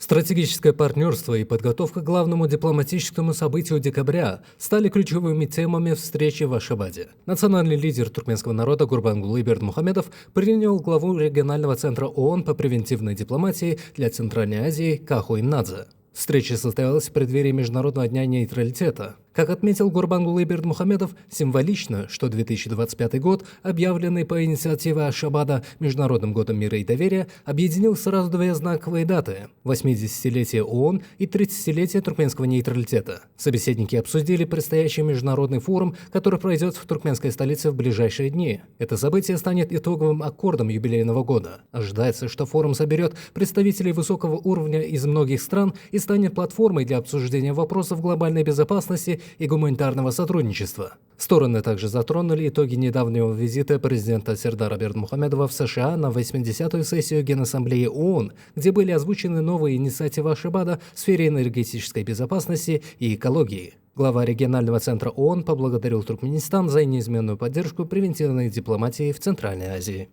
Стратегическое партнерство и подготовка к главному дипломатическому событию декабря стали ключевыми темами встречи в Ашхабаде. Национальный лидер туркменского народа Гурбангулы Бердмухамедов принял главу регионального центра ООН по превентивной дипломатии для Центральной Азии Каху Имнадзе. Встреча состоялась в преддверии Международного дня нейтралитета. Как отметил Гурбангулы Бердмухамедов, символично, что 2025 год, объявленный по инициативе Ашхабада Международным годом мира и доверия, объединил сразу две знаковые даты – 80-летие ООН и 30-летие туркменского нейтралитета. Собеседники обсудили предстоящий международный форум, который пройдет в туркменской столице в ближайшие дни. Это событие станет итоговым аккордом юбилейного года. Ожидается, что форум соберет представителей высокого уровня из многих стран и станет платформой для обсуждения вопросов глобальной безопасности и гуманитарного сотрудничества. Стороны также затронули итоги недавнего визита президента Сердара Бердмухамедова в США на 80-ю сессию Генассамблеи ООН, где были озвучены новые инициативы Ашхабада в сфере энергетической безопасности и экологии. Глава регионального центра ООН поблагодарил Туркменистан за неизменную поддержку превентивной дипломатии в Центральной Азии.